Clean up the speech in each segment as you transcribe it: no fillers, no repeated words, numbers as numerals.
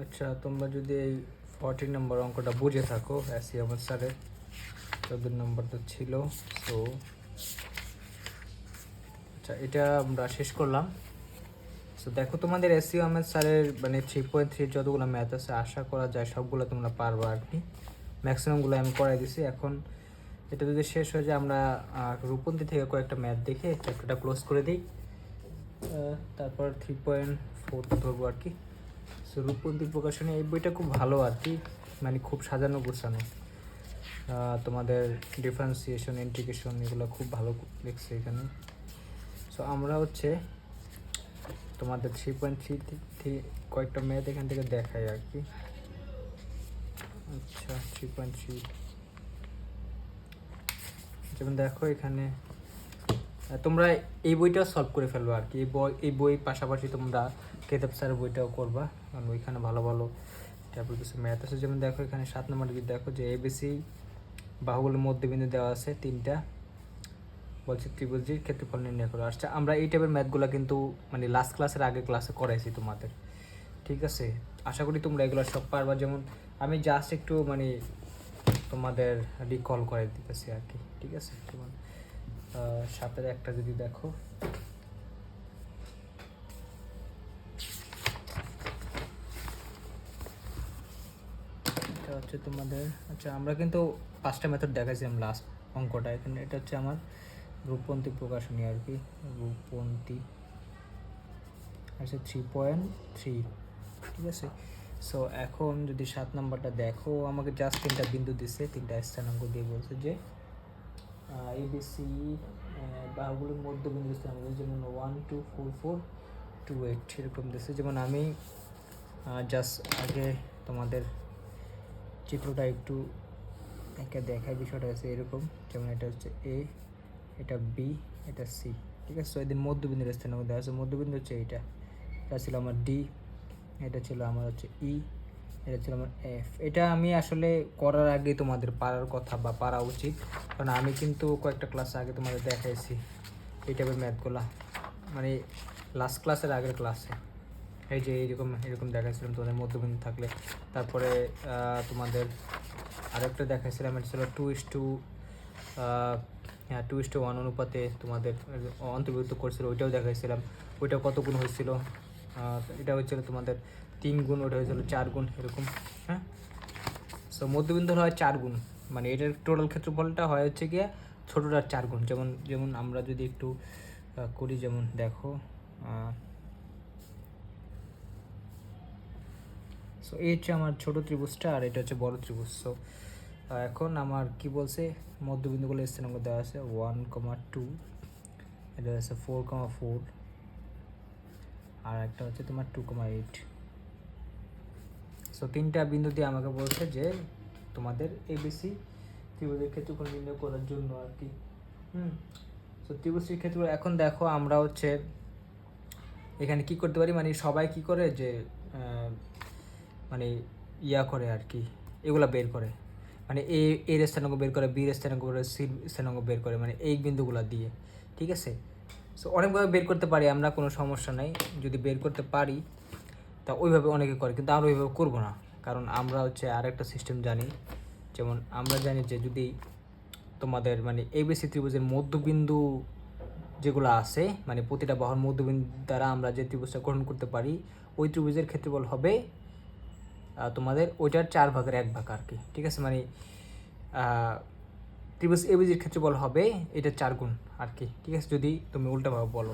আচ্ছা, তোমরা যদি এই 14 নম্বর অঙ্কটা বুঝে থাকো, এসি আহমেদ স্যারের 14 নম্বর তো ছিল। সো আচ্ছা, এটা আমরা শেষ করলাম। সো দেখো, তোমাদের এসি আহমেদ স্যারের মানে 3.3 যতগুলো ম্যাথ আছে আশা করা যায় সবগুলো তোমরা পারবা আর কি। ম্যাক্সিমামগুলো আমি করাই দিছি। এখন এটা যদি শেষ হয়ে যায়, আমরা রূপন্তি থেকে কয়েকটা ম্যাথ দেখে চ্যাপ্টারটা ক্লোজ করে দিই। তারপর 3.4 ধরবো আর কি। সো রূপন্তি প্রকাশনী এই বইটা খুব ভালো আর কি, মানে খুব সাজানো গোছানো। তোমাদের ডিফারেন্সিয়েশন, ইন্টিগ্রেশন এগুলো খুব ভালো লিখছে এখানে। সো আমরা হচ্ছে তোমাদের 3.3 কয়েকটা ম্যাথ এখান থেকে দেখাই আর কি। আচ্ছা, 3.3 যেমন দেখো এখানে তোমরা এই বইটাও সলভ করে ফেলবো আর কি। এই বই পাশাপাশি তোমরা কেতাব স্যারের বইটাও করবা, কারণ ওইখানে ভালো ভালো তারপর কিছু ম্যাথ আছে। যেমন দেখো এখানে 7 নম্বর যদি দেখো যে এবিসি বাহুগুলোর মধ্যবিন্দু দেওয়া আছে 3টা, বলছে ত্রিভুজের ক্ষেত্রফল নির্ণয় করো। আচ্ছা, আমরা এই টাইপের ম্যাথগুলো কিন্তু মানে লাস্ট ক্লাসের আগে ক্লাসে করাইছি তোমাদের, ঠিক আছে? আশা করি তোমরা এগুলো সব পারবা। যেমন আমি জাস্ট একটু মানে তোমাদের রিকল করে দিতেছি আর কি, ঠিক আছে? যেমন 7-এর একটা যদি দেখো, এটা হচ্ছে তোমাদের। আচ্ছা, আমরা কিন্তু 5টা মেথড দেখাইছিলাম লাস্ট অঙ্কটা। এখানে এটা হচ্ছে আমার রূপন্তি প্রকাশনী আর কি, রূপন্তি আচ্ছা 3.3, ঠিক আছে? সো এখন যদি 7 নাম্বারটা দেখো, আমাকে জাস্ট 3টা বিন্দু দিচ্ছে, 3টা স্থানাঙ্ক দিয়ে বলছে যে এবিসি বাহুগুলোর মধ্যবিন্দু স্থানাঙ্ক, যেমন 1 2 4 4 2 8 এরকম দিচ্ছে। যেমন আমি জাস্ট আগে তোমাদের চিত্রটা একটু একে দেখায়। বিষয়টা হচ্ছে এরকম, যেমন এটা হচ্ছে এ, এটা বি, এটা সি, ঠিক আছে? তো এদের মধ্যবিন্দুর স্থানাঙ্ক দেওয়া আছে। মধ্যবিন্দু হচ্ছে এটা ছিল আমার ডি, এটা ছিল আমার হচ্ছে ই, এটা ছিল আমার এফ। এটা আমি আসলে করার আগে তোমাদের পারার কথা বা পারা উচিত, কারণ আমি কিন্তু কয়েকটা ক্লাস আগে তোমাদের দেখাইছি এই টাইপের ম্যাথগুলা, মানে লাস্ট ক্লাসের আগের ক্লাসে। এই যে এরকম এরকম দেখাইছিলাম তোমাদের মধ্যবিন্দু থাকলে। তারপরে তোমাদের আরেকটা দেখাইছিলাম, এটা ছিল 2:1 অনুপাতে তোমাদের অন্তর্ভুক্ত করছিল, ওইটাও দেখাইছিলাম। ওইটা কত গুণ হয়েছিল, এটা হচ্ছিল তোমাদের 3 গুণ, ওটা হয়েছিল 4 গুণ, এরকম। হ্যাঁ, সো মধ্যবিন্দুর হয় 4 গুণ, মানে এটার টোটাল ক্ষেত্রফলটা হয় হচ্ছে গিয়ে ছোটোটার 4 গুণ। যেমন যেমন আমরা যদি একটু করি, যেমন দেখো সো এই হচ্ছে আমার ছোটো ত্রিভুজটা, আর এটা হচ্ছে বড় ত্রিভুজ। সো এখন আমার কি বলছে, মধ্যবিন্দুগুলো স্থানাঙ্ক দেওয়া আছে 1,2, এটা হচ্ছে 4,4, আর একটা হচ্ছে তোমার 2,8। সো 3টা বিন্দু দিয়ে আমাকে বলছে যে তোমাদের এবিসি ত্রিভুজের ক্ষেত্রফল নির্ণয় করার জন্য আর কি। সো ত্রিভুজের ক্ষেত্রফল, এখন দেখো আমরা হচ্ছে এখানে কি করতে পারি, মানে সবাই কি করে যে মানে ইয়া করে আর কি, এগুলা বের করে, মানে এর স্থানাঙ্ক বের করে, বির স্থানাঙ্ক বের করে, সির স্থানাঙ্ক বের করে, মানে এইগুলা দিয়ে, ঠিক আছে? সো অনেকভাবে বের করতে পারি আমরা, কোনো সমস্যা নাই যদি বের করতে পারি, তা ওইভাবে অনেকে করে, কিন্তু আমরা ওইভাবে করবো না। কারণ আমরা হচ্ছে আরেকটা সিস্টেম জানি। যেমন আমরা জানি যে যদি তোমাদের মানে এবিসি ত্রিভুজের মধ্যবিন্দু যেগুলো আছে, মানে প্রতিটা বাহুর মধ্যবিন্দু দ্বারা আমরা যে ত্রিভুজটা গঠন করতে পারি, ওই ত্রিভুজের ক্ষেত্রফল হবে তোমাদের ওইটার 4/1 আর কি, ঠিক আছে? মানে ত্রিভুজ এবিজির ক্ষেত্রফল হবে এটা 4 গুণ আর কি, ঠিক আছে? যদি তুমি উল্টাভাবে বলো।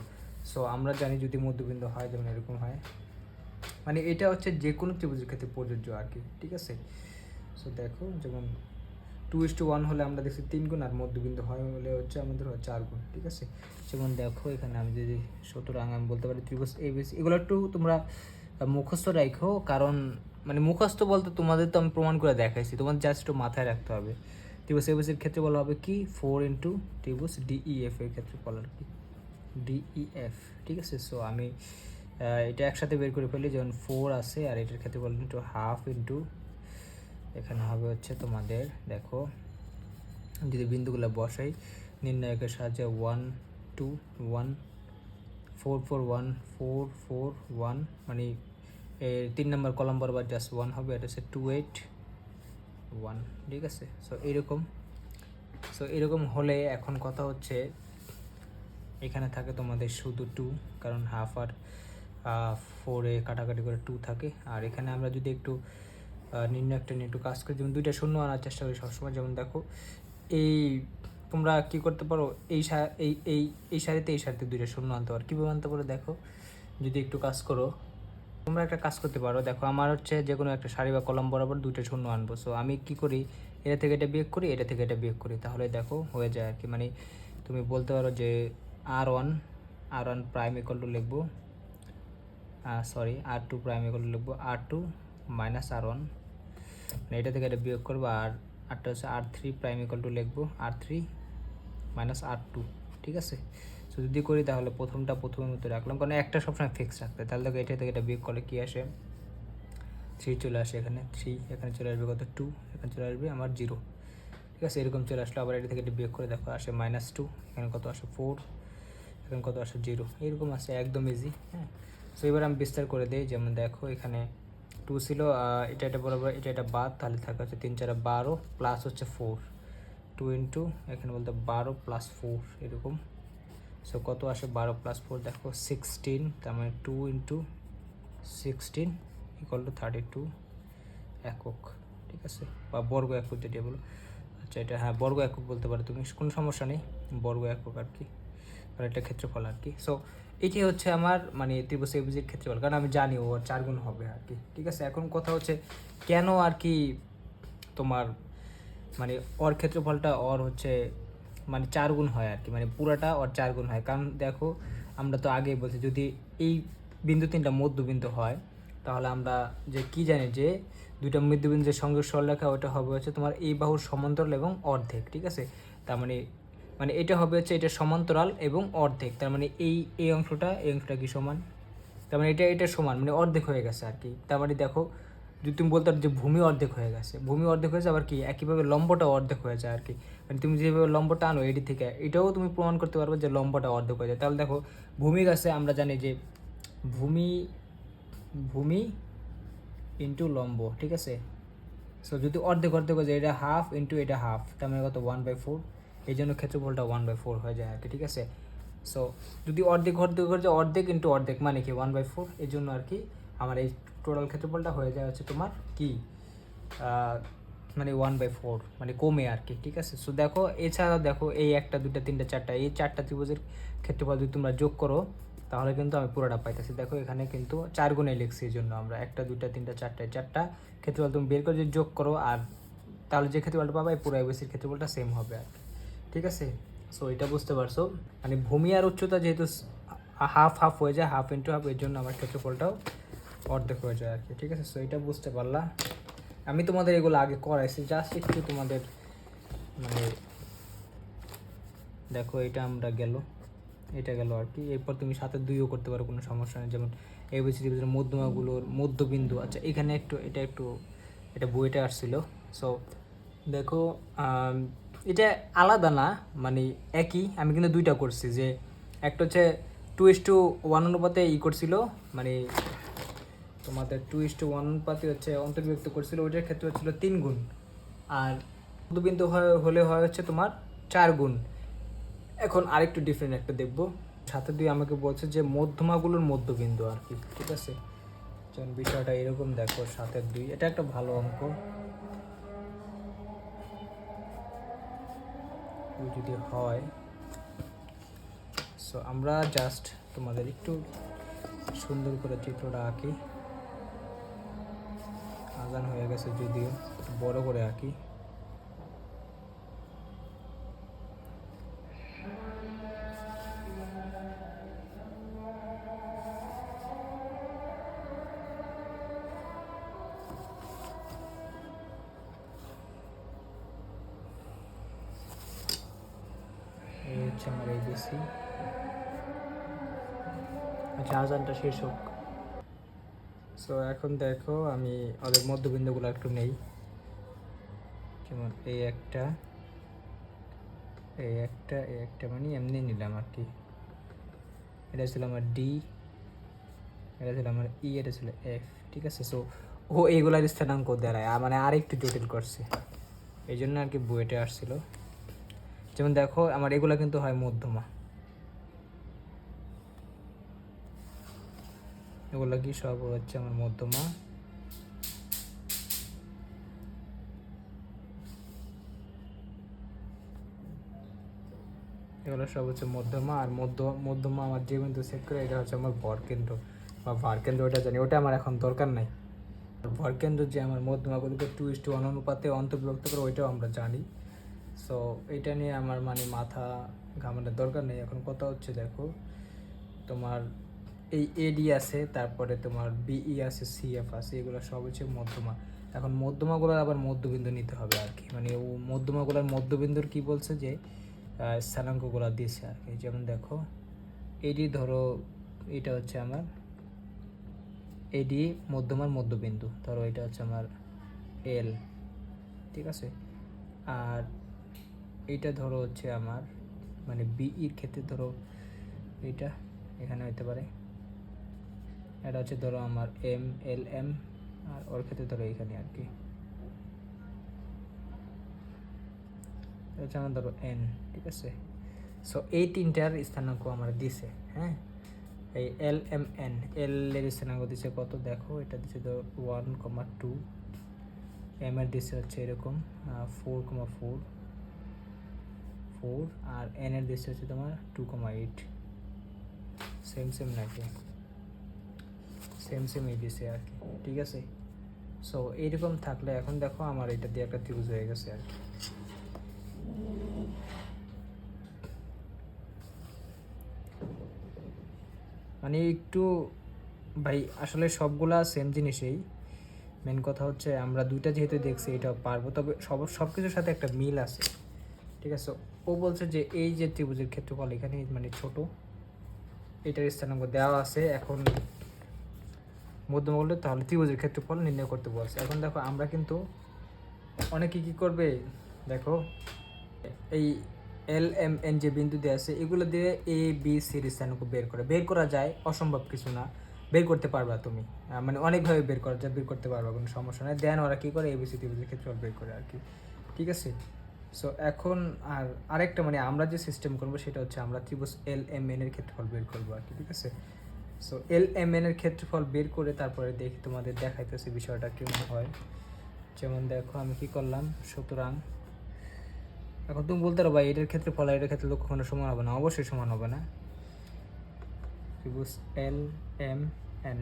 সো আমরা জানি যদি মধ্যবিন্দু হয় যেমন এরকম হয়, মানে এটা হচ্ছে যে কোনো ত্রিভুজের ক্ষেত্রে প্রযোজ্য আর কি, ঠিক আছে? সো দেখো, যেমন 2:1 হলে আমরা দেখছি 3 গুণ, আর মধ্যবিন্দু হয় হলে হচ্ছে আমাদের হয় 4 গুণ, ঠিক আছে? যেমন দেখো এখানে আমি যদি সুতরাং আমি বলতে পারি ত্রিভুজ এবিসি, এগুলো একটু তোমরা মুখস্থ রাখো, কারণ মানে মুখস্থ বলতে তোমাদের তো আমি প্রমাণ করে দেখাইছি, তোমাদের জাস্ট একটু মাথায় রাখতে হবে। ত্রিভুজ এবিসির ক্ষেত্রে বলা হবে কি 4 ইন্টু ত্রিভুজ ডিইএফ এর ক্ষেত্রে বলা আর কি, ডিইএফ, ঠিক আছে? সো আমি এটা একসাথে বের করে ফেলি, যেমন 4 আছে, আর এটার ক্ষেত্রে বল ইন্টু হাফ ইন্টু এখানে হবে হচ্ছে তোমাদের দেখো যদি বিন্দুগুলো বসাই নির্ণায়কের সাহায্যে 1 2 1 4 4 1 4 4 1, মানে এর 3 নম্বর কলাম বরাবর জাস্ট 1 হবে, এটা হচ্ছে 281, ঠিক আছে। সো এরকম হলে এখন কথা হচ্ছে এখানে থাকে তোমাদের শুধু 2, কারণ হাফ আর 4-এ কাটাকাটি করে 2 থাকে। আর এখানে আমরা যদি একটু নির্ণয় একটা নিয়ে একটু কাজ করি, যেমন 2টা শূন্য আনার চেষ্টা করি সবসময়। যেমন দেখো এই তোমরা কি করতে পারো, এই সারিতে 2টা শূন্য আনতে পারো। কীভাবে আনতে পারো দেখো, যদি একটু কাজ করো তোমরা একটা কাজ করতে পারো। দেখো আমার হচ্ছে যে কোনো একটা সারি বা কলাম বরাবর 2টা শূন্য আনবো। সো আমি কি করি, এটা থেকে এটা বিয়োগ করি, এটা থেকে এটা বিয়োগ করি, তাহলে দেখো হয়ে যায় আর কি। মানে তুমি বলতে পারো যে R1 প্রাইম ইকুয়াল টু লিখবো, R2 প্রাইম ইকুয়াল টু লিখবো R2 মাইনাস R1, মানে এটা থেকে এটা বিয়োগ করবো। আর আরটা হচ্ছে R3 প্রাইম ইকুয়াল টু লিখবো R3 মাইনাস R2, ঠিক আছে। সো যদি করি তাহলে প্রথমের মতো রাখলাম, কারণ একটা সবসময় ফিক্স রাখতে। তাহলে দেখো এটা থেকে এটা বিয়োগ করলে কী আসে, 3 চলে আসে এখানে, 3 এখানে চলে আসবে কত 2, এখানে চলে আসবে আমার 0, ঠিক আছে। এরকম চলে আসলো। আবার এটা থেকে এটা বিয়োগ করে দেখো আসে -2, এখানে কত আসে 4, এখানে কত আসে 0, এরকম আসে, একদম ইজি। হ্যাঁ, সো এবার আমি বিস্তার করে দিই। যেমন দেখো এখানে 2 ছিল, এটা বরাবর এটা বাদ, তাহলে থাকে হচ্ছে 3 4 12 প্লাস হচ্ছে 4, 2 ইন্টু এখানে বলতে 12 প্লাস 4 এরকম। সো কত আসে 12 প্লাস 4 দেখো 16, তার মানে 2 ইন্টু 16 ইকুয়াল টু 32 একক, ঠিক আছে, বা বর্গ একক যেটা বলো। আচ্ছা এটা হ্যাঁ বর্গ একক বলতে পারো তুমি, কোনো সমস্যা নেই, বর্গ একক আর কি, আর এটা ক্ষেত্রফল আর কি। সো এটি হচ্ছে আমার মানে ত্রিভুজ ABCD ক্ষেত্রফল, কারণ আমি জানি ও 4 গুণ হবে আর কি, ঠিক আছে। এখন কথা হচ্ছে কেন আর কি তোমার মানে ওর ক্ষেত্রফলটা ওর হচ্ছে মানে 4 গুণ হয় আর কি, মানে পুরাটা ওর 4 গুণ হয়। কারণ দেখো আমরা তো আগেই বলছি যদি এই বিন্দু 3টা মধ্যবিন্দু হয়, তাহলে আমরা যে কি জানি যে 2টা মধ্যবিন্দু যে সংযোগ সরলরেখা ওটা হবে হচ্ছে তোমার এই বাহুর সমান্তরাল এবং অর্ধেক, ঠিক আছে। তার মানে এটা হবে হচ্ছে এটা সমান্তরাল এবং অর্ধেক, তার মানে এই অংশটা কি সমান, তার মানে এটা সমান, মানে অর্ধেক হয়ে গেছে আর কি। তার মানে দেখো যদি তুমি বলতে যে ভূমি অর্ধেক হয়ে গেছে, ভূমি অর্ধেক হয়েছে, আবার কি একইভাবে লম্বটা অর্ধেক হয়ে যায় আর কি। মানে তুমি যেভাবে লম্বটা আনো এটি থেকে, এটাও তুমি প্রমাণ করতে পারবে যে লম্বটা অর্ধেক হয়ে যায়। তাহলে দেখো ভূমি গাছে আমরা জানি যে ভূমি ইন্টু লম্ব, ঠিক আছে। সো যদি অর্ধেক হয়ে যায়, এটা হাফ ইন্টু এটা হাফ, তার মানে কত 1/4, এই জন্য ক্ষেত্রফলটা 1/4 হয়ে যায় আর কি, ঠিক আছে। সো যদি অর্ধেক হয়ে যায়, অর্ধেক ইন্টু অর্ধেক মানে কি 1/4, এই জন্য আর কি আমার এই টোটাল ক্ষেত্রফলটা হয়ে যায় হচ্ছে তোমার কি মানে 1/4, মানে কমে আর কি, ঠিক আছে। সো দেখো এছাড়াও দেখো এই 1 2 3 4টা এই 4টা ত্রিভুজের ক্ষেত্রফল যদি তোমরা যোগ করো তাহলে কিন্তু আমি পুরোটা পাইতেছি। দেখো এখানে কিন্তু 4 গুণে লিখছি, এই জন্য আমরা 1 2 3 4টা 4টা ক্ষেত্রফল তুমি বের করে যদি যোগ করো, আর তাহলে যে ক্ষেত্রফলটা পাবে পুরো ABCর ক্ষেত্রফলটা সেম হবে আর কি, ঠিক আছে। সো এটা বুঝতে পারছো, মানে ভূমি আর উচ্চতা যেহেতু হাফ হাফ হয়ে যায়, হাফ ইন্টু হাফ, এর জন্য আমার ক্ষেত্রফলটাও অর্ধেক হয়ে যায় আর কি, ঠিক আছে। সো এটা বুঝতে পারলা, আমি তোমাদের এগুলো আগে করাইছি, জাস্ট একটু তোমাদের মানে দেখো এটা আমরা এটা গেল আর কি। এরপর তুমি 7-2ও করতে পারো, কোনো সমস্যা নেই। যেমন ABCD মধ্যমাগুলোর মধ্যবিন্দু, আচ্ছা এখানে এটা বইটা আসছিল। সো দেখো এটা আলাদা না, মানে একই, আমি কিন্তু 2টা করছি। যে একটা হচ্ছে 2:1 অনুপাতে করছিল, মানে তোমাদের 2:1 অনুপাতে হচ্ছে অন্তর্বিভক্ত করছিল, ওইটার ক্ষেত্রে হচ্ছিল 3 গুণ, আর মধ্যবিন্দু হলে হয় হচ্ছে তোমার 4 গুণ। এখন আরেকটু ডিফারেন্ট একটা দেখবো। 7-2 আমাকে বলছে যে মধ্যমাগুলোর মধ্যবিন্দু আর কি, ঠিক আছে। যেমন বিষয়টা এরকম দেখো, 7-2 এটা একটা ভালো অঙ্ক যদি হয়। সো আমরা জাস্ট তোমাদের একটু সুন্দর করে চিত্রটা আঁকি, আজান হয়ে গেছে যদিও, একটু বড় করে আঁকি। এই হচ্ছে আমার ABC। আচ্ছা আজানটা শেষ হোক। সো এখন দেখো আমি ওদের মধ্যবিন্দুগুলো একটু নেই, যেমন এই একটা মানে এমনি নিলাম আর কি। এটা ছিল আমার D, এটা ছিল আমার E, এটা ছিল F, ঠিক আছে। সো ও এইগুলার স্থানাঙ্ক দ্বারায় মানে আর একটু জটিল করছে, এই জন্য আর কি বুয়েটে আসছিল। যেমন দেখো আমার এগুলা কিন্তু হয় মধ্যমা, এগুলো কি সব হচ্ছে আমার মধ্যমা। এগুলো সব হচ্ছে মধ্যমা, আর মধ্যমা আমার যে বিন্দু সেট করে এটা হচ্ছে আমার ভরকেন্দ্র বা ভারকেন্দ্র, ওটা জানি, ওটা আমার এখন দরকার নাই। ভরকেন্দ্র যে আমার মধ্যমাগুলোকে 2:1 অনুপাতে অন্তর্বিভক্ত করে ওইটাও আমরা জানি। সো এটা নিয়ে আমার মানে মাথা ঘামানোর দরকার নেই। এখন কথা হচ্ছে দেখো তোমার এই এডি আছে, তারপরে তোমার বিই আছে, সিএফ আছে, এগুলো সব হচ্ছে মধ্যমা। এখন মধ্যমাগুলোর আবার মধ্যবিন্দু নিতে হবে আর কি, মানে ও মধ্যমাগুলোর মধ্যবিন্দুর কি বলছে যে স্থানাঙ্কগুলো দিয়েছে আর কি। যেমন দেখো এডি ধরো এটা হচ্ছে আমার এডি মধ্যমার মধ্যবিন্দু, ধরো এটা হচ্ছে আমার এল, ঠিক আছে। আর এইটা ধরো হচ্ছে আমার মানে বিইর ক্ষেত্রে ধরো এইটা এখানে হইতে পারে, এটা হচ্ছে ধরো আমার এম এল এম, আর ওর ক্ষেত্রে ধরো এইখানে আর কি এটা হচ্ছে আমার ধরো এন, ঠিক আছে। সো এই তিনটার স্থানাঙ্ক আমার দিছে, হ্যাঁ। এই এল এম এন, এল এর স্থানাঙ্ক দিছে কত দেখো, এটা দিচ্ছে ধরো 1,2, এম এর দিচ্ছে হচ্ছে এরকম 4,4, আর এন এর দিচ্ছে হচ্ছে তোমার 2,8। সেম সেম নাকি, সেম সেম এই দিছে আর কি, ঠিক আছে। সো এইরকম থাকলে এখন দেখো আমার এটা দিয়ে একটা ত্রিভুজ হয়ে গেছে আর কি। মানে একটু ভাই আসলে সবগুলা সেম জিনিসেই, মেন কথা হচ্ছে আমরা দুইটা যেহেতু দেখছি এটা পারবো, তবে সব কিছুর সাথে একটা মিল আছে, ঠিক আছে। ও বলছে যে এই যে ত্রিভুজের ক্ষেত্রফল এখানে মানে ছোট, এটার স্থানাঙ্ক দেওয়া আছে, এখন মধ্যমা বললে তাহলে ত্রিভুজের ক্ষেত্রফল নির্ণয় করতে বলছে। এখন দেখো আমরা কিন্তু অনেকে কী করবে দেখো, এই এল এম এন যে বিন্দু দিয়ে আছে এগুলো দিয়ে এ বি সির স্থানাঙ্ক বের করা যায়, অসম্ভব কিছু না, বের করতে পারবা তুমি, মানে অনেকভাবে বের করা যায়, বের করতে পারবা, কোনো সমস্যা নেই। দেন ওরা কী করে এবিসি ত্রিভুজের ক্ষেত্রফল বের করে আর কি, ঠিক আছে। সো এখন আরেকটা মানে আমরা যে সিস্টেম করবো সেটা হচ্ছে আমরা ত্রিভুজ এল এম এন এর ক্ষেত্রফল বের করবো আর কি, ঠিক আছে। সো এল এম এন এর ক্ষেত্রফল বের করে তারপরে দেখি তোমাদের দেখাইতেছে বিষয়টা কেমন হয়। যেমন দেখো আমি কি করলাম, সুতরাং এখন তুমি বলতে পারো ভাই এটার ক্ষেত্রে ফল এটার ক্ষেত্রে কখনো সমান হবে না, অবশ্যই সমান হবে না। ত্রিভুজ এল এম এন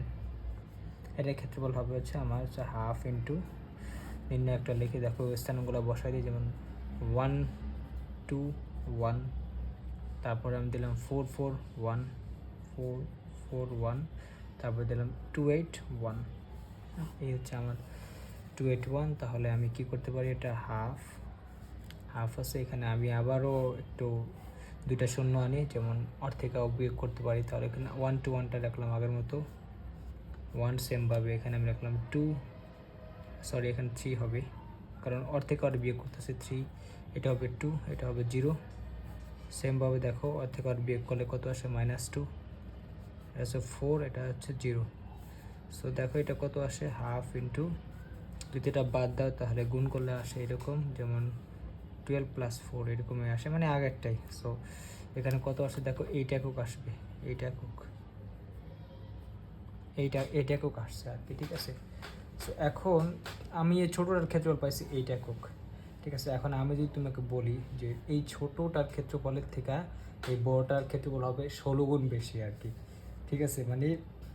এটার ক্ষেত্রফল হবে হচ্ছে আমার হচ্ছে 1/2 ইন্টু নির্ণয় একটা লিখে দেখো স্থানগুলো বসাই দিই, যেমন 1 2 1, তারপরে আমি দিলাম 4 4 1 4 4 1, তারপরে দিলাম 2 8 1, এই হচ্ছে আমার 2 8 1। তাহলে আমি কি করতে পারি, এটা হাফ আছে, এখানে আমি আবারও একটু দুইটা শূন্য আনি, যেমন অর থেকে বিয়োগ করতে পারি, তাহলে এখানে 1 2 1টা রাখলাম আগের মতো 1, সেমভাবে এখানে আমি রাখলাম 2, সরি এখানে 3 হবে, কারণ অর থেকে অর বিয়োগ করতেছে 3, এটা হবে 2, এটা হবে 0। সেমভাবে দেখো অর থেকে অর বিয়োগ করলে কত আসে, -2, এটা হচ্ছে 4, এটা হচ্ছে 0। সো দেখো এটা কত আসে, 1/2 ইন্টু, যদি এটা বাদ দাও তাহলে গুণ করলে আসে এরকম, যেমন 12 + 4 এরকমই আসে, মানে আগেরটাই। সো এখানে কত আসে দেখো, 8 একক আসবে, 8 একক, এইট একক আসছে আর কি, ঠিক আছে। সো এখন আমি এই ছোটোটার ক্ষেত্রফল পাইছি 8 একক, ঠিক আছে। এখন আমি যদি তোমাকে বলি যে এই ছোটোটার ক্ষেত্রফলের থেকে এই বড়টার ক্ষেত্রফল হবে 16 গুণ বেশি আর কি, ঠিক আছে। মানে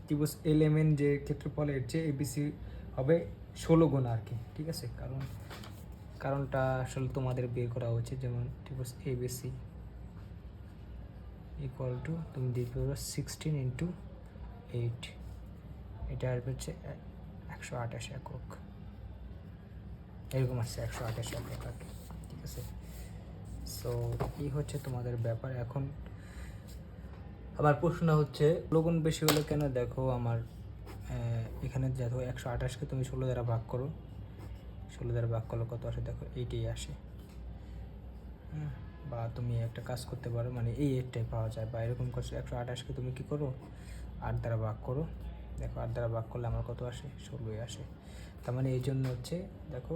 ত্রিভুজ এলিমেন্ট যে ক্ষেত্রফলের চেয়ে এবিসি হবে 16 গুণ আর কি, ঠিক আছে। কারণটা আসলে তোমাদের বের করা উচিত, যেমন ত্রিভুজ এবিসি ইকুয়াল টু তুমি দিতে পারো 16 ইন্টু 8, এটা আসবে হচ্ছে 128 একক, এরকম আসছে 128 একক আর কি, ঠিক আছে। সো এই হচ্ছে তোমাদের ব্যাপার। এখন আমার প্রশ্ন হচ্ছে 16 গুণ বেশি হলো কেন, দেখো আমার এখানে দেখো 128কে তুমি 16 দ্বারা ভাগ করো, 16 দ্বারা ভাগ করলে কত আসে দেখো, এইটাই আসে। বা তুমি একটা কাজ করতে পারো, মানে এই এইটটাই পাওয়া যায়, বা এরকম করছো 128কে তুমি কী করো 8 দ্বারা ভাগ করো, দেখো 8 দ্বারা ভাগ করলে আমার কত আসে, 16ই আসে। তার মানে এই জন্য হচ্ছে দেখো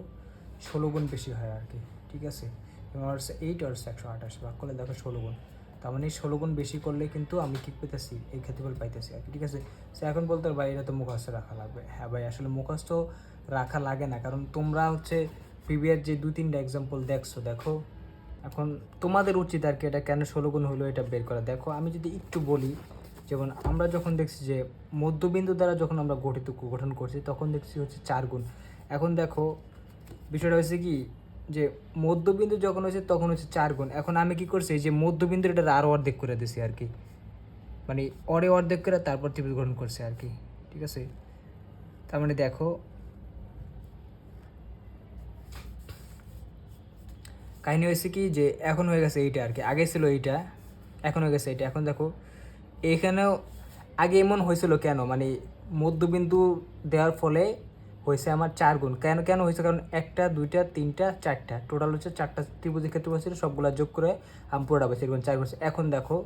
16 গুণ বেশি হয় আর কি, ঠিক আছে। এবং হচ্ছে 8 আর 128 ভাগ করলে দেখো 16 গুণ, তার মানে 16 গুণ বেশি করলে কিন্তু আমি কী পেতেছি, এই ক্ষেত্রফল পাইতেছি আর কি, ঠিক আছে। সো এখন বলতে ভাই এটা তো মুখস্থ রাখা লাগবে। হ্যাঁ ভাই, আসলে মুখস্থ রাখা লাগে না, কারণ তোমরা হচ্ছে প্রিভিয়াস যে 2-3টা এক্সাম্পল দেখছো, দেখো এখন তোমাদের উচিত আর কি এটা কেন 16 গুণ হলো এটা বের করা। দেখো আমি যদি একটু বলি, যেমন আমরা যখন দেখছি যে মধ্যবিন্দু দ্বারা যখন আমরা গঠন করছি তখন দেখছি হচ্ছে 4 গুণ। এখন দেখো বিষয়টা হয়েছে কি, যে মধ্যবিন্দু যখন হয়েছে তখন হচ্ছে 4 গুণ। এখন আমি কি করছি, যে মধ্যবিন্দুর এটা আরও অর্ধেক করে দিছি আর কি, মানে অর্ধেক করে তারপর ত্রিভুজ গঠন করছে আর কি, ঠিক আছে। তার মানে দেখো কাহিনী হয়েছে কি, যে এখন হয়ে গেছে এইটা আর কি, আগে ছিল এইটা, এখন হয়ে গেছে এইটা। এখন দেখো এখানেও আগে এমন হয়েছিল কেন, মানে মধ্যবিন্দু দেওয়ার ফলে হয়েছে আমার 4 গুণ। কেন কেন হয়েছে, কারণ 1টা 2টা 3টা 4টা টোটাল হচ্ছে 4টা ত্রিভুজের ক্ষেত্রে বলছিল, সবগুলা যোগ করে আমি পুরোটা পাইছি, এরকম 4 করছে। এখন দেখো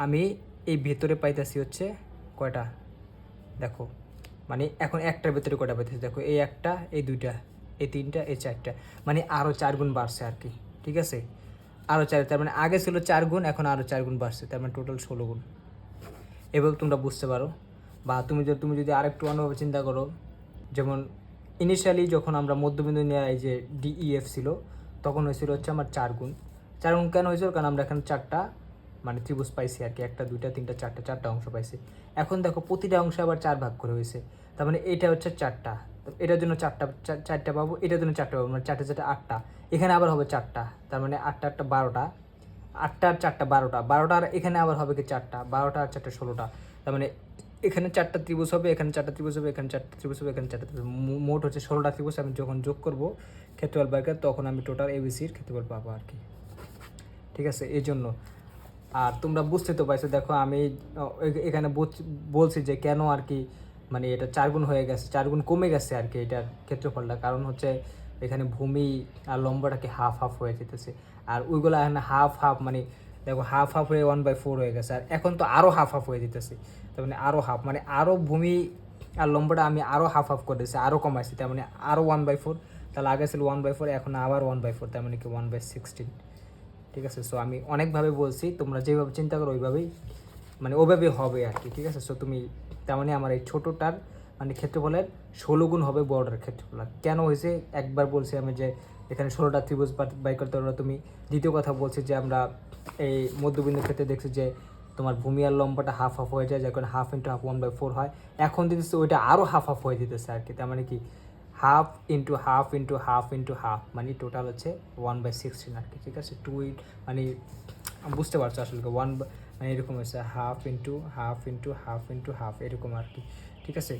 আমি এই ভেতরে পাইতেছি হচ্ছে কয়টা, দেখো মানে এখন একটার ভেতরে কয়টা পাইতেছি, দেখো এই একটা, এই 2টা, এই 3টা, এই 4টা, মানে আরও 4 গুণ বাড়ছে আর কি, ঠিক আছে। আরও 4, তার মানে আগে ছিল 4 গুণ, এখন আরও 4 গুণ বাড়ছে, তার মানে টোটাল 16 গুণ। এভাবে তোমরা বুঝতে পারো। বা তুমি যদি আরেকটু অন্যভাবে চিন্তা করো, যেমন ইনিশিয়ালি যখন আমরা মধ্যবিন্দু নিয়ে এই যে DEF ছিল, তখন হয়েছিল হচ্ছে আমার 4 গুণ। 4 গুণ কেন হয়েছিল, কারণ আমরা এখানে 4টা মানে ত্রিভুজ পাইছি আর কি, 1টা 2টা 3টা 4টা অংশ পাইছি। এখন দেখো প্রতিটা অংশে আবার 4 ভাগ করে হয়েছে, তার মানে এটা হচ্ছে 4টা, এটার জন্য 4টা পাবো, এটার জন্য 4টা পাবো, মানে 4টে 8টা, এখানে আবার হবে 4টা, তার মানে 8টা 8টা 12টা, 8টা আর 4টা 12টা, 12টা আর এখানে আবার হবে কি 4টা, 12টা আর 4টা 16টা, তার মানে এখানে 4টা ত্রিভুজ হবে, এখানে 4টা ত্রিভুজ হবে, এখানে 4টা ত্রিভুজ হবে, এখানে 4টা ত্রিভুজ, মোট হচ্ছে 16টা ত্রিভুজ। আমি যখন যোগ করবো ক্ষেত্রফল বের করে তখন আমি টোটাল ABCর ক্ষেত্রফল পাবো আর কি, ঠিক আছে। এই জন্য আর তোমরা বুঝতে তো পারছো, দেখো আমি এখানে বলছি যে কেন আর কি, মানে এটা 4 গুণ হয়ে গেছে, 4 গুণ কমে গেছে আর কি এটার ক্ষেত্রফলটা, কারণ হচ্ছে এখানে ভূমি আর লম্বাটাকে হাফ হাফ হয়ে যেতেছে, আর ওইগুলো এখানে হাফ হাফ, মানে দেখো হাফ হাফ হয়ে 1/4 হয়ে গেছে, আর এখন তো আরও হাফ হাফ হয়ে যেতেছে, তার মানে আরও হাফ, মানে আরও ভূমি আর লম্বাটা আমি আরও হাফ হাফ করে দিচ্ছি, আরও কমাইছি, তার মানে আরও 1/4, তাহলে আগে ছিল 1/4, এখন আবার 1/4, তার মানে কি 1/16, ঠিক আছে। সো আমি অনেকভাবে বলছি, তোমরা যেভাবে চিন্তা করো ওইভাবেই, মানে ওইভাবেই হবে আর কি, ঠিক আছে। সো তুমি তার মানে আমার এই ছোটোটার মানে ক্ষেত্রফলের 16 গুণ হবে বড়টার ক্ষেত্রফল। কেন হয়েছে একবার বলছি আমি যে এখানে 16টা ত্রিভুজ বাই করতে পারবো। তুমি দ্বিতীয় কথা বলছি যে আমরা এই মধ্যবিন্দুর ক্ষেত্রে দেখছি যে তোমার ভূমি আর লম্বাটা হাফ হাফ হয়ে যায়, যখন হাফ ইন্টু হাফ 1/4 হয়, এখন দিতেছে ওইটা আরও হাফ হাফ হয়ে যেতেছে আর কি, তার মানে কি half into half into half into half, মানে টোটাল হচ্ছে 1/16 আর কি, ঠিক আছে। মানে বুঝতে পারছো আসলে 1 মানে এরকম হচ্ছে half into half into half into half এরকম আর কি, ঠিক আছে।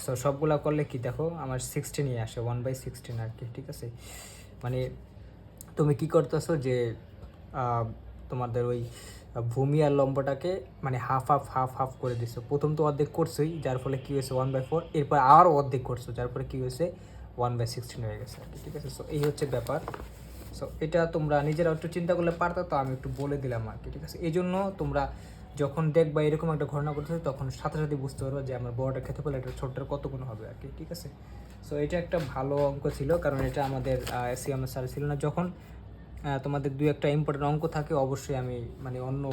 সো সবগুলা করলে কি দেখো আমার 16ই আসে, 1/16 আর কি, ঠিক আছে। মানে তুমি কি করতেছো যে তোমাদের ওই ভূমি আর লম্বটাকে মানে হাফ হাফ হাফ হাফ করে দিছো, প্রথম তো অর্ধেক করছোই, যার ফলে কী হয়েছে 1/4, এরপর আরও অর্ধেক করছো, যার ফলে কী হয়েছে 1/16 হয়ে গেছে আর কি, ঠিক আছে। সো এই হচ্ছে ব্যাপার। সো এটা তোমরা নিজেরা একটু চিন্তা করলে পারতো, তো আমি একটু বলে দিলাম আর কি, ঠিক আছে। এই জন্য তোমরা যখন দেখবা এরকম একটা ঘটনা ঘটছে তখন সাথে সাথে বুঝতে পারবো যে আমার বড়টা ক্ষেত্রফল এটা ছোটটার কত গুণ হবে আর কি, ঠিক আছে। সো এটা একটা ভালো অঙ্ক ছিল, কারণ এটা আমাদের সিএমএস স্যার ছিল না। যখন তোমাদের 2-1টা ইম্পর্টেন্ট অঙ্ক থাকে অবশ্যই আমি মানে অন্য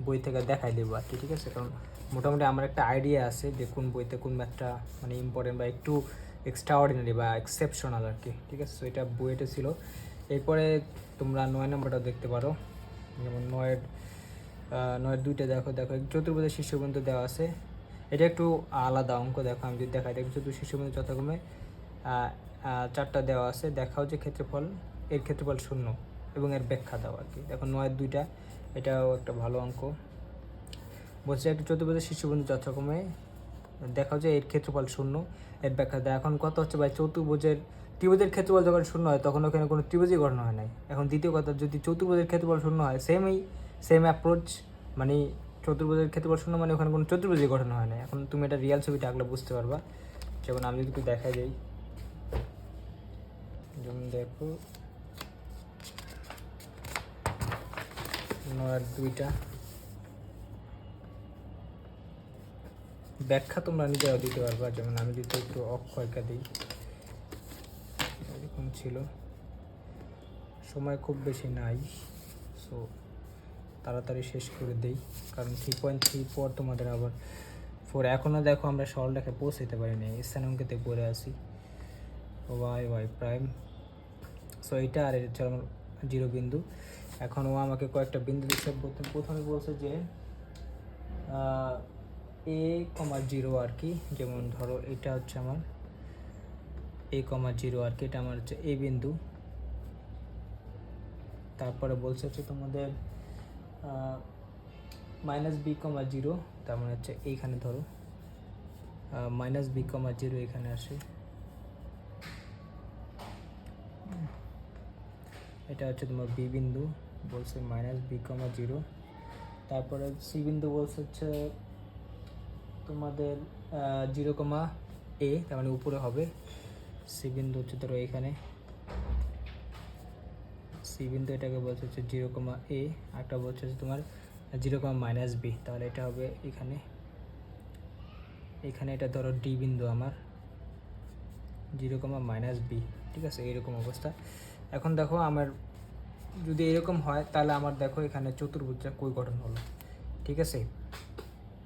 বই থেকে দেখাই দেবো আর কি, ঠিক আছে। কারণ মোটামুটি আমার একটা আইডিয়া আছে যে কোন বইতে কোন ম্যাথটা মানে ইম্পর্টেন্ট বা একটু এক্সট্রা অর্ডিনারি বা এক্সেপশনাল আর কি, ঠিক আছে। সো এটা বইটা ছিল। এরপরে তোমরা 9 নম্বরটা দেখতে পারো, যেমন 9-এর 2টা দেখো, চতুর্ভুজের শীর্ষবিন্দু দেওয়া আছে। এটা একটু আলাদা অঙ্ক, দেখো আমি যদি দেখাই, দেখো চতুর্ভুজ শীর্ষবিন্দু যথাক্রমে 4টা দেওয়া আছে, দেখাও যে ক্ষেত্রফল, এর ক্ষেত্রফল 0 এবং এর ব্যাখ্যা দাও আর কি। দেখো 9-এর 2টা, এটাও একটা ভালো অঙ্ক। বলছে একটা চতুর্ভুজের শীর্ষবিন্দু যথাক্রমে দেখাও যে এর ক্ষেত্রফল 0, এর ব্যাখ্যা দাও। এখন কত হচ্ছে ভাই, ত্রিভুজের ক্ষেত্রফল যখন 0 হয় তখন ওখানে কোনো ত্রিভুজই গঠন হয় নাই। এখন দ্বিতীয় কথা, যদি চতুর্ভুজের ক্ষেত্রফল 0 হয়, সেম অ্যাপ্রোচ, মানে চতুর্ভুজের ক্ষেত্রফল 0 মানে ওখানে কোনো চতুর্ভুজই গঠন হয় না। এখন তুমি এটা রিয়াল ছবিটা আঁকলে বুঝতে পারবা। যেমন আমি যদি দেখা যাই, যেমন দেখো 9-এর 2টা, ব্যাখ্যা তোমরা নিজেরাও দিতে পারবা, যেমন আমি যদি একটু অক্ষয়কা দিই, এরকম ছিল, সময় খুব বেশি নাই, সো তাড়াতাড়ি শেষ করে দেই, কারণ 3.3 পর তোমাদের আবার 4। এখনও দেখো আমরা সরলরেখায় পৌঁছাতে পারিনি, স্থানাঙ্কেতে পড়ে আছি, ওয়াই প্রাইম। সো এইটা আর এটা হচ্ছে আমার 0 বিন্দু। এখন ও আমাকে কয়েকটা বিন্দু দিচ্ছে। প্রথমে বলছে যে A,0 আর কি, যেমন ধরো এটা হচ্ছে আমার A,0 আর কি, এটা আমার হচ্ছে এ বিন্দু। তারপরে বলছে হচ্ছে তোমাদের -B,0, তার মানে হচ্ছে এইখানে ধরো -B,0 এখানে আসে, এটা হচ্ছে তোমার বি বিন্দু, বলছে -B,0। তারপরে সি বিন্দু বলছে হচ্ছে তোমাদের 0,A, তার মানে উপরে হবে। সি বিন্দু হচ্ছে ধরো এখানে, সি বিন্দু এটাকে বলছে হচ্ছে 0,A, একটা বলছে হচ্ছে তোমার 0,-B, তাহলে এটা হবে এখানে। এখানে এটা ধরো ডি বিন্দু আমার 0,-B, ঠিক আছে, এরকম অবস্থা। এখন দেখো আমার যদি এরকম হয় তাহলে আমার দেখো এখানে চতুর্ভুজটা কই গঠন হলো, ঠিক আছে।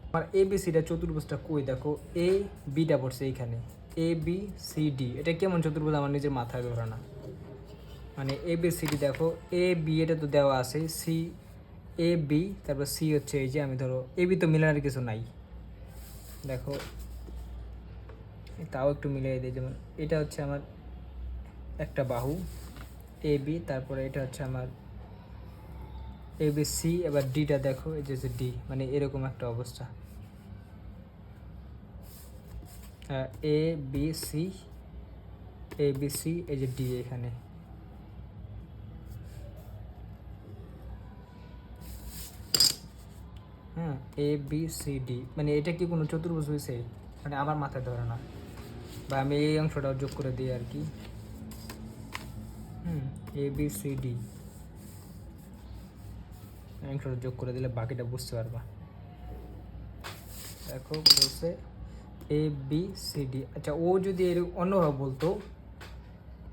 আমার এ বি সিটা চতুর্ভুজটা কই, দেখো এ বিটা পড়ছে এইখানে, ABCD, এটা কেমন চতুর্ভুজ আমার নিজের মাথায় ধরে না। মানে ABCD দেখো, এ বি এটা তো দেওয়া আছে, সি এ বি, তারপর সি হচ্ছে এই যে, আমি ধরো এ বি তো মিলানোর কিছু নাই, দেখো তাও একটু মিলিয়ে দিই। যেমন এটা হচ্ছে আমার একটা বাহু এ বি, তারপরে এটা হচ্ছে আমার ABC, এবার ডিটা দেখো এই যে ডি, মানে এরকম একটা অবস্থা, ABC, এই যে ডি এখানে। হ্যাঁ, ABCD, মানে এটা কি কোনো চতুর্ভুজ হয়েছে? মানে আমার মাথায় ধরে না, বা আমি এই অংশটাও যোগ করে দিই আর কি। ABCD অংশটা যোগ করে দিলে বাকিটা বুঝতে পারবা। দেখো বলছে ABCD। আচ্ছা, ও যদি এরকম অন্যভাবে বলতো,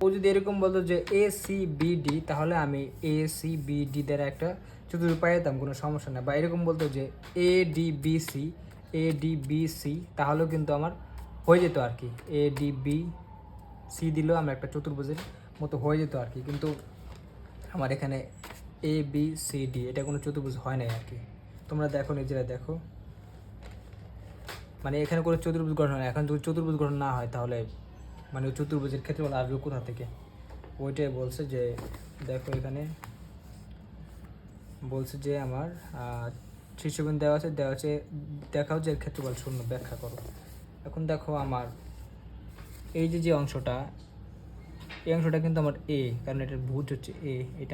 ও যদি এরকম বলতো যে ACBD, তাহলে আমি ACBD দ্বারা একটা চতুর্ভুজ পাইতাম, কোনো সমস্যা না। বা এরকম বলতো যে ADBC, তাহলেও কিন্তু আমার হয়ে যেত আর কি। ADBC দিলেও আমার একটা চতুর্ভুজের মতো হয়ে যেত আর কি, কিন্তু আমার এখানে ABCD এটা কোনো চতুর্ভুজ হয় নাই আর কি। তোমরা দেখো, নিজেরা দেখো, মানে এখানে কোনো চতুর্ভুজ গঠন হয়। এখন যদি চতুর্ভুজ গঠন না হয় তাহলে মানে চতুর্ভুজের ক্ষেত্রফল আসবে কোথা থেকে? ওইটাই বলছে যে দেখো এখানে বলছে যে আমার শীর্ষবিন্দু দেওয়া আছে, দেখাও যে এর ক্ষেত্রফল 0, ব্যাখ্যা করো। এখন দেখো আমার এই যে অংশটা, এই অংশটা কিন্তু আমার এ, কারণ এটার ভুজ হচ্ছে এ, এটা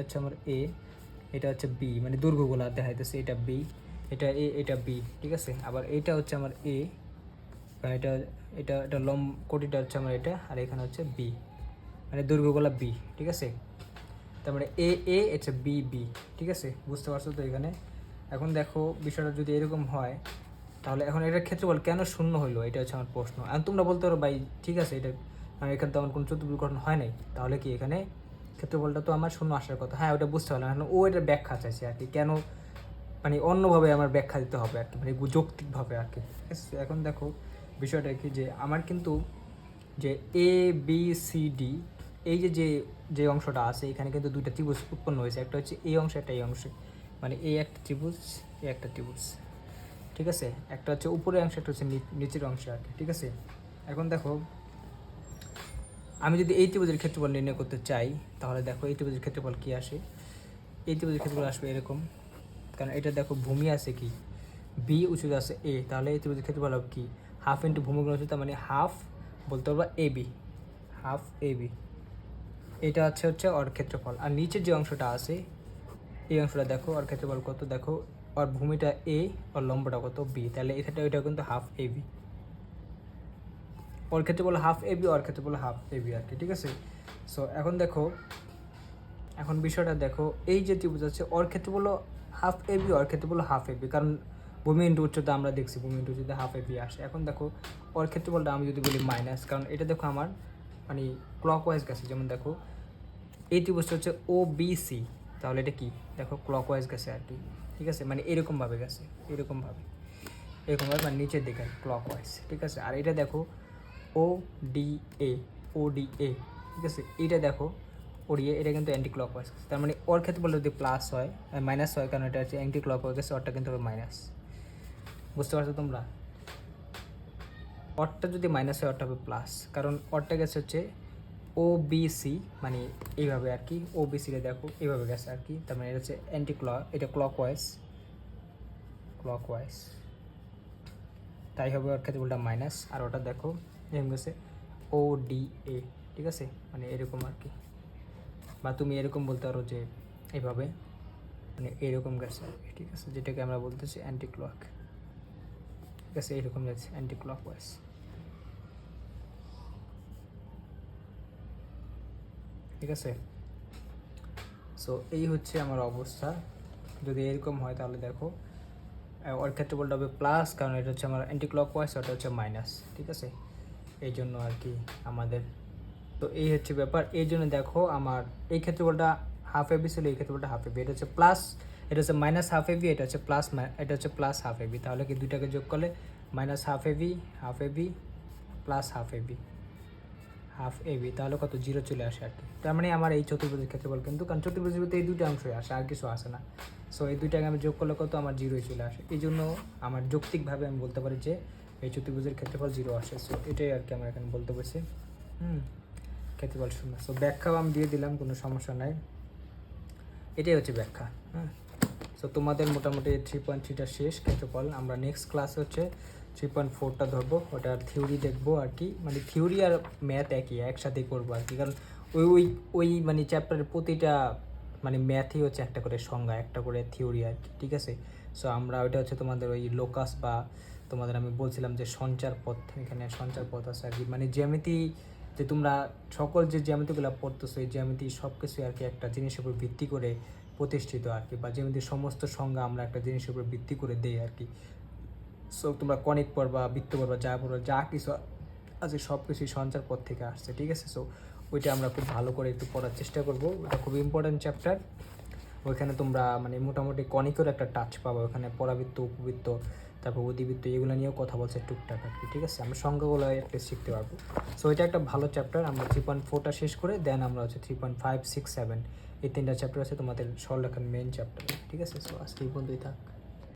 হচ্ছে আমার এ, এটা হচ্ছে বি, মানে দৈর্ঘ্যগুলো দেখাইতেছে, এটা বি, এটা এ, এটা বি, ঠিক আছে। আবার এটা হচ্ছে আমার এ, কারণ এটা এটা এটা কোটিটা হচ্ছে আমার এটা, আর এখানে হচ্ছে বি, মানে দৈর্ঘ্যগুলো বি, ঠিক আছে। তার মানে এ হচ্ছে বি, ঠিক আছে, বুঝতে পারছো তো এখানে। এখন দেখো বিষয়টা যদি এরকম হয়, তাহলে এখন এটার ক্ষেত্রফল কেন 0 হইলো, এটা হচ্ছে আমার প্রশ্ন। আর তোমরা বলতে পারো ভাই ঠিক আছে, এটা মানে এখানে তো আমার কোনো চতুর্ভুজ গঠন হয় নাই, তাহলে কি এখানে ক্ষেত্রফলটা তো আমার 0 আসার কথা। হ্যাঁ, ওটা বুঝতে পারলাম। এখন ও এটার ব্যাখ্যা চাইছে আর কি, কেন মানে অন্যভাবে আমার ব্যাখ্যা দিতে হবে আর কি, মানে যৌক্তিকভাবে আর কি। এখন দেখো বিষয়টা কি, যে আমার কিন্তু যে ABCD, এই যে অংশটা আছে, এখানে কিন্তু দুইটা ত্রিভুজ উৎপন্ন হয়েছে, একটা হচ্ছে এই অংশ, একটা এই অংশে, মানে এই একটা ত্রিভুজ, এই একটা ত্রিভুজ, ঠিক আছে। একটা হচ্ছে উপরের অংশ, একটা হচ্ছে নিচের অংশ আর কি, ঠিক আছে। এখন দেখো আমি যদি এই ত্রিভুজের ক্ষেত্রফল নির্ণয় করতে চাই, তাহলে দেখো এই ত্রিভুজের ক্ষেত্রফল কী আসে। এই ত্রিভুজের ক্ষেত্রফল আসবে এরকম, কারণ এটা দেখো ভূমি আছে কি বি, উচ্চতা আছে এ, তাহলে এই ত্রিভুজের ক্ষেত্রফল হবে কি হাফ ইন্টু ভূমিগুণ উচ্চতা, মানে হাফ বলতে পারবা AB, হাফ AB। এটা হচ্ছে ওর ক্ষেত্রফল। আর নিচের যে অংশটা আছে, এই অংশটা দেখো ওর ক্ষেত্রফল কত, দেখো ওর ভূমিটা A, ওর লম্বটা কত B, তাহলে এক্ষেত্রে ওইটা কিন্তু হাফ AB। ওর ক্ষেত্রফল হাফ AB, ওর ক্ষেত্রফল হাফ AB আর কি, ঠিক আছে। সো এখন দেখো, এখন বিষয়টা দেখো, এই যে ত্রিভুজ আছে ওর ক্ষেত্রফল হাফ AB, ওর ক্ষেত্রফল হাফ AB, কারণ ভূমি ইন্টু উচ্চতা আমরা দেখছি ভূমি ইন্টু উচ্চতা হাফ এ বি আসে। এখন দেখো ওর ক্ষেত্রফলটা আমি যদি বলি মাইনাস, কারণ এটা দেখো আমার মানে ক্লক ওয়াইজ গেছে, যেমন দেখো এই ত্রিভুজটা হচ্ছে ও বি সি, তাহলে এটা কি দেখো ক্লক ওয়াইজ গেছে আর কি, ঠিক আছে, মানে এরকমভাবে গেছে, এরকমভাবে মানে নিচের দিকে ক্লক ওয়াইজ, ঠিক আছে। আর এটা দেখো ও D A, O D A, ঠিক আছে, এইটা দেখো ওড়িয়ে, এটা কিন্তু অ্যান্টি ক্লক ওয়াইজ, তার মানে ওর ক্ষেত্রে বললে যদি প্লাস হয় মাইনাস হয়, কারণ এটা হচ্ছে অ্যান্টি ক্লক ওয়াইজ গেছে, ওরটা কিন্তু হবে মাইনাস। বুঝতে পারছো তোমরা? অরটা যদি মাইনাস হয় ওরটা হবে প্লাস, কারণ অরটা গেছে হচ্ছে ও বি সি, মানে এইভাবে আর কি, ও বি সিটা দেখো এইভাবে গেছে আর কি, তার মানে এটা হচ্ছে অ্যান্টি ক্লক, এটা ক্লক ওয়াইজ, তাই হবে ওর ক্ষেত্রে উল্টা মাইনাস। আর ওটা দেখো এরকম গেছে ও ডি এ, ঠিক আছে, মানে এরকম আর কি, বা তুমি এরকম বলতে পারো যে এইভাবে, মানে এরকম গেছে আর কি, ঠিক আছে, যেটাকে আমরা বলতেছি অ্যান্টি ক্লক, ঠিক আছে, এরকম যাচ্ছে অ্যান্টি ক্লক ওয়াইজ, ঠিক আছে। সো এই হচ্ছে আমার অবস্থা, যদি এরকম হয় তাহলে দেখো ওর ক্ষেত্রে বলতে হবে প্লাস, কারণ এটা হচ্ছে আমার অ্যান্টি ক্লক ওয়াইজ, ওটা হচ্ছে মাইনাস, ঠিক আছে, এই জন্য আর কি আমাদের। তো এই হচ্ছে ব্যাপার, এই জন্য দেখো আমার এই ক্ষেত্রে বলটা হাফ এবি ছিল, এই ক্ষেত্রে বলটা হাফ এবি, এটা হচ্ছে প্লাস, এটা হচ্ছে মাইনাস হাফ এবি, এটা হচ্ছে প্লাস, এটা হচ্ছে প্লাস হাফ এবি, তাহলে কি দুইটাকে যোগ করলে minus half AB plus half AB, তাহলে কত জিরো চলে আসে আর কি। তার মানে আমার এই চতুর্ভুজের ক্ষেত্রফল কিন্তু, কারণ চতুর্ভুজের ভিতরে এই দুটো অংশই আসে, আর কিছু আসে না। সো এই দুইটাকে আমি যোগ করলে কত আমার জিরোই চলে আসে, এই জন্য আমার যৌক্তিকভাবে আমি বলতে পারি যে এই চতুর্ভুজের ক্ষেত্রফল জিরো আসে। সো এটাই আর কি আমার এখানে বলতে পারছি। ক্ষেত্রফল শূন্য। সো ব্যাখ্যাও আমি দিয়ে দিলাম, কোনো সমস্যা নাই, এটাই হচ্ছে ব্যাখ্যা। সো তোমাদের মোটামুটি 3.3টা শেষ ক্ষেত্রফল। আমরা নেক্সট ক্লাসে হচ্ছে 3.4টা ধরবো, ওটার থিওরি দেখবো আর কি, মানে থিওরি আর ম্যাথ একসাথেই করবো আর কি, কারণ ওই মানে চ্যাপ্টারের প্রতিটা মানে ম্যাথই হচ্ছে একটা করে সংজ্ঞা, একটা করে থিওরি আর কি, ঠিক আছে। সো আমরা ওইটা হচ্ছে তোমাদের ওই লোকাস বা তোমাদের আমি বলছিলাম যে সঞ্চার পথ, এখানে সঞ্চার পথ আছে আর কি, মানে জ্যামিতি, যে তোমরা সকল যে জ্যামিতিগুলো পড়তেছো এই জ্যামিতি সব কিছু আর কি একটা জিনিসের উপর ভিত্তি করে প্রতিষ্ঠিত আর কি, বা জ্যামিতির সমস্ত সংজ্ঞা আমরা একটা জিনিসের উপর ভিত্তি করে দেই আর কি। সো তোমরা কনিক পড়বা, বৃত্ত পড়বা, যা কিছু আছে সব কিছুই সঞ্চার পথ থেকে আসছে, ঠিক আছে। সো ওইটা আমরা খুব ভালো করে একটু পড়ার চেষ্টা করবো, ওটা খুব ইম্পর্ট্যান্ট চ্যাপ্টার। ওইখানে তোমরা মানে মোটামুটি কনিকের একটা টাচ পাবো, ওখানে পরাবৃত্ত, উপবৃত্ত, তারপর অধিবৃত্ত, এগুলো নিয়েও কথা বলছে টুকটাক আর কি, ঠিক আছে, আমরা সংখ্যাগুলো একটা শিখতে পারবো। সো এটা একটা ভালো চ্যাপ্টার। আমরা 3.4টা শেষ করে দেন আমরা হচ্ছে 3.5, 6, 7 এই 3টা চ্যাপ্টার আছে তোমাদের সরলরেখার মেন চ্যাপ্টার, ঠিক আছে। সো আজকে এই পর্যন্তই থাক।